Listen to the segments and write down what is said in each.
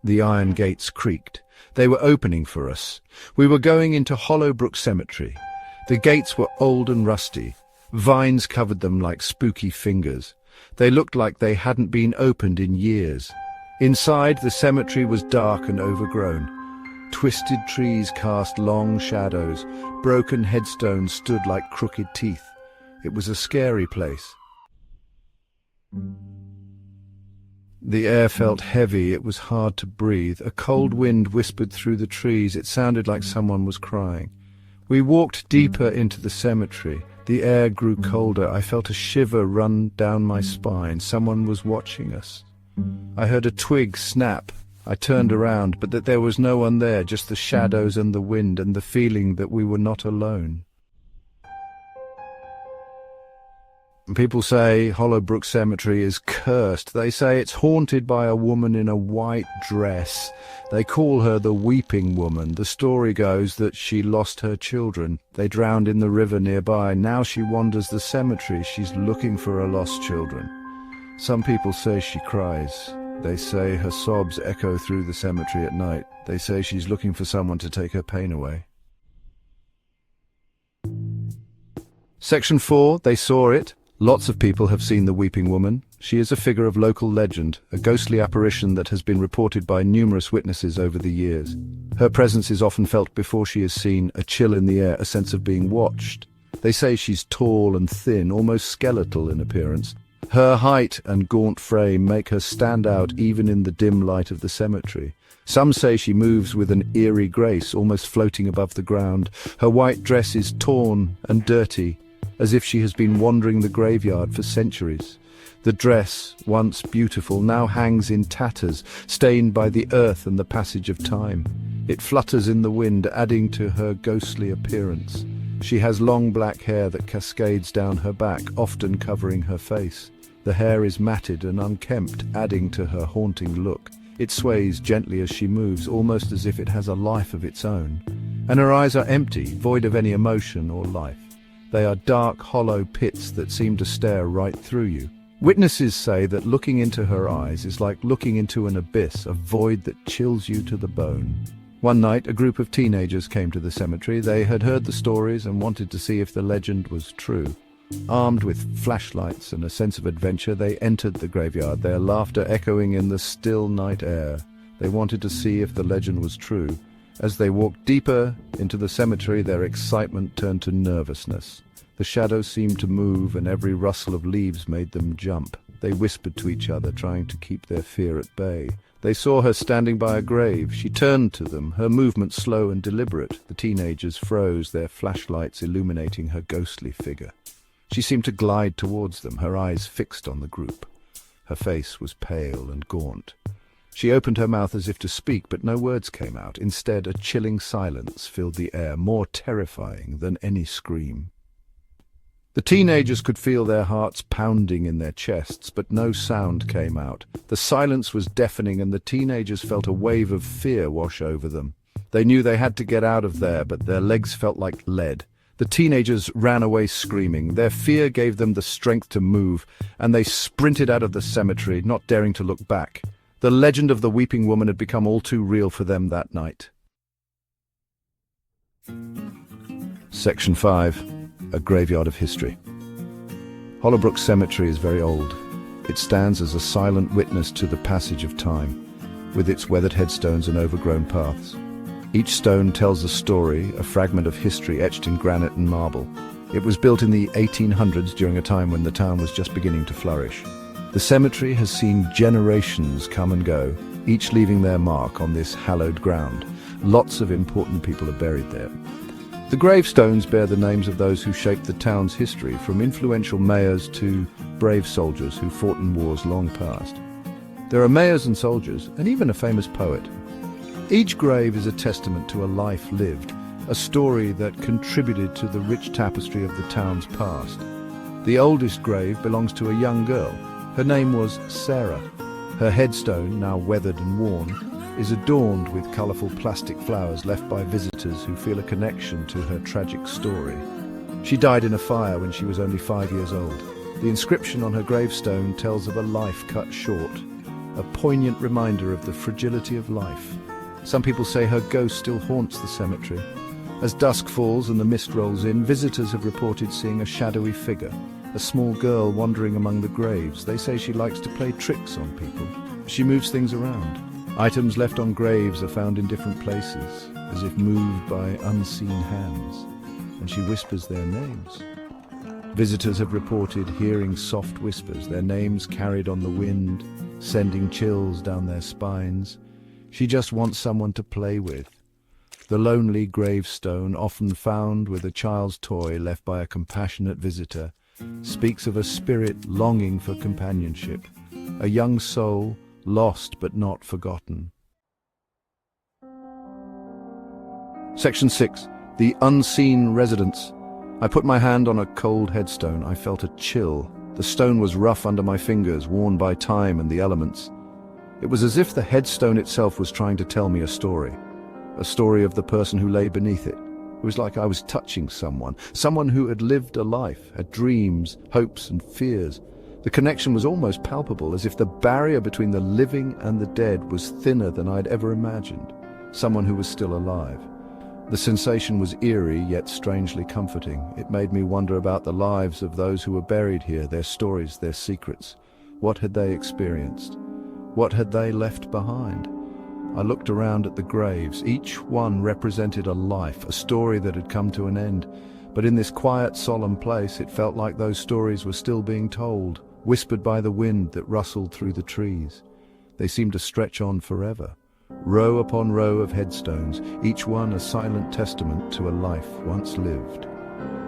The iron gates creaked. They were opening for us. We were going into Hollowbrook Cemetery. The gates were old and rusty. Vines covered them like spooky fingers. They looked like they hadn't been opened in years. Inside, the cemetery was dark and overgrown. Twisted trees cast long shadows. Broken headstones stood like crooked teeth. It was a scary place. The air felt heavy. It was hard to breathe. A cold wind whispered through the trees. It sounded like someone was crying. We walked deeper into the cemetery. The air grew colder. I felt a shiver run down my spine. Someone was watching us. I heard a twig snap. I turned around, but that there was no one there, just the shadows and the wind and the feeling that we were not alone. People say Hollowbrook Cemetery is cursed. They say it's haunted by a woman in a white dress. They call her the Weeping Woman. The story goes that she lost her children. They drowned in the river nearby. Now she wanders the cemetery. She's looking for her lost children. Some people say she cries. They say her sobs echo through the cemetery at night. They say she's looking for someone to take her pain away. Section 4, they saw it. Lots of people have seen the Weeping Woman. She is a figure of local legend, a ghostly apparition that has been reported by numerous witnesses over the years. Her presence is often felt before she is seen, a chill in the air, a sense of being watched. They say she's tall and thin, almost skeletal in appearance. Her height and gaunt frame make her stand out even in the dim light of the cemetery. Some say she moves with an eerie grace, almost floating above the ground. Her white dress is torn and dirty, as if she has been wandering the graveyard for centuries. The dress, once beautiful, now hangs in tatters, stained by the earth and the passage of time. It flutters in the wind, adding to her ghostly appearance. She has long black hair that cascades down her back, often covering her face. The hair is matted and unkempt, adding to her haunting look. It sways gently as she moves, almost as if it has a life of its own. And her eyes are empty, void of any emotion or life. They are dark, hollow pits that seem to stare right through you. Witnesses say that looking into her eyes is like looking into an abyss, a void that chills you to the bone. One night, a group of teenagers came to the cemetery. They had heard the stories and wanted to see if the legend was true. Armed with flashlights and a sense of adventure, they entered the graveyard, their laughter echoing in the still night air. They wanted to see if the legend was true. As they walked deeper into the cemetery, their excitement turned to nervousness. The shadows seemed to move, and every rustle of leaves made them jump. They whispered to each other, trying to keep their fear at bay. They saw her standing by a grave. She turned to them, her movement slow and deliberate. The teenagers froze, their flashlights illuminating her ghostly figure. She seemed to glide towards them, her eyes fixed on the group. Her face was pale and gaunt. She opened her mouth as if to speak, but no words came out. Instead, a chilling silence filled the air, more terrifying than any scream. The teenagers could feel their hearts pounding in their chests, but no sound came out. The silence was deafening, and the teenagers felt a wave of fear wash over them. They knew they had to get out of there, but their legs felt like lead. The teenagers ran away screaming. Their fear gave them the strength to move, and they sprinted out of the cemetery, not daring to look back. The legend of the Weeping Woman had become all too real for them that night. Section 5. A Graveyard of History. Hollowbrook Cemetery is very old. It stands as a silent witness to the passage of time, with its weathered headstones and overgrown paths. Each stone tells a story, a fragment of history etched in granite and marble. It was built in the 1800s during a time when the town was just beginning to flourish. The cemetery has seen generations come and go, each leaving their mark on this hallowed ground. Lots of important people are buried there. The gravestones bear the names of those who shaped the town's history, from influential mayors to brave soldiers who fought in wars long past. There are mayors and soldiers, and even a famous poet. Each grave is a testament to a life lived, a story that contributed to the rich tapestry of the town's past. The oldest grave belongs to a young girl. Her name was Sarah. Her headstone, now weathered and worn, is adorned with colourful plastic flowers left by visitors who feel a connection to her tragic story. She died in a fire when she was only 5 years old. The inscription on her gravestone tells of a life cut short. a poignant reminder of the fragility of life. Some people say her ghost still haunts the cemetery. As dusk falls and the mist rolls in, visitors have reported seeing a shadowy figure, a small girl wandering among the graves. They say she likes to play tricks on people. She moves things around. Items left on graves are found in different places, as if moved by unseen hands, and she whispers their names. Visitors have reported hearing soft whispers, their names carried on the wind, sending chills down their spines. She just wants someone to play with. The lonely gravestone, often found with a child's toy left by a compassionate visitor, speaks of a spirit longing for companionship, a young soul lost but not forgotten. Section 6. The Unseen Residence. I put my hand on a cold headstone. I felt a chill. The stone was rough under my fingers, worn by time and the elements. It was as if the headstone itself was trying to tell me a story of the person who lay beneath it. It was like I was touching someone who had lived a life, had dreams, hopes and fears. The connection was almost palpable, as if the barrier between the living and the dead was thinner than I'd ever imagined. Someone who was still alive. The sensation was eerie, yet strangely comforting. It made me wonder about the lives of those who were buried here, their stories, their secrets. What had they experienced? What had they left behind? I looked around at the graves. Each one represented a life, a story that had come to an end. But in this quiet, solemn place, it felt like those stories were still being told, whispered by the wind that rustled through the trees. They seemed to stretch on forever. Row upon row of headstones, each one a silent testament to a life once lived.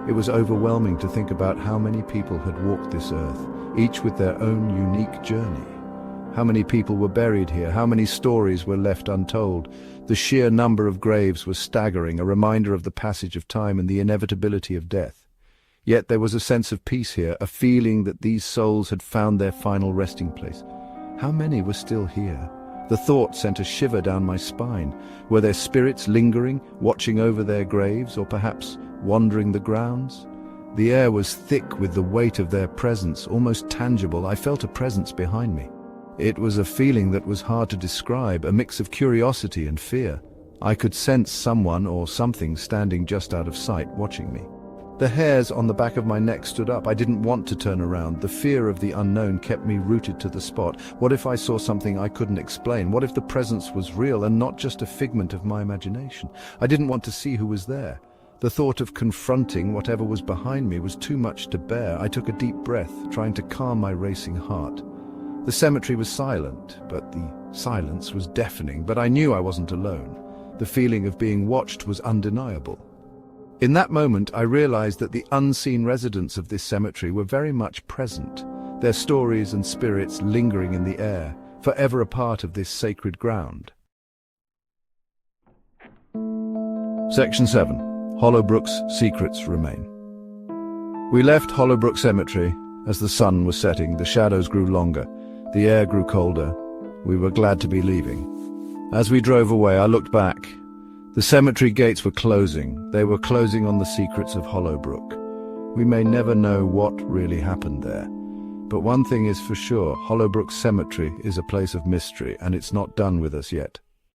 It was overwhelming to think about how many people had walked this earth, each with their own unique journey. How many people were buried here, how many stories were left untold. The sheer number of graves was staggering, a reminder of the passage of time and the inevitability of death. Yet there was a sense of peace here, a feeling that these souls had found their final resting place. How many were still here? The thought sent a shiver down my spine. Were their spirits lingering, watching over their graves, or perhaps wandering the grounds? The air was thick with the weight of their presence, almost tangible. I felt a presence behind me. It was a feeling that was hard to describe, a mix of curiosity and fear. I could sense someone or something standing just out of sight, watching me. The hairs on the back of my neck stood up. I didn't want to turn around. The fear of the unknown kept me rooted to the spot. What if I saw something I couldn't explain? What if the presence was real and not just a figment of my imagination? I didn't want to see who was there. The thought of confronting whatever was behind me was too much to bear. I took a deep breath, trying to calm my racing heart. The cemetery was silent, but the silence was deafening. But I knew I wasn't alone. The feeling of being watched was undeniable. In that moment, I realized that the unseen residents of this cemetery were very much present, their stories and spirits lingering in the air, forever a part of this sacred ground. Section 7. Hollowbrook's secrets remain. We left Hollowbrook Cemetery. As the sun was setting, the shadows grew longer, the air grew colder. We were glad to be leaving. As we drove away, I looked back. The cemetery gates were closing. They were closing on the secrets of Hollowbrook. We may never know what really happened there. But one thing is for sure, Hollowbrook Cemetery is a place of mystery, and it's not done with us yet.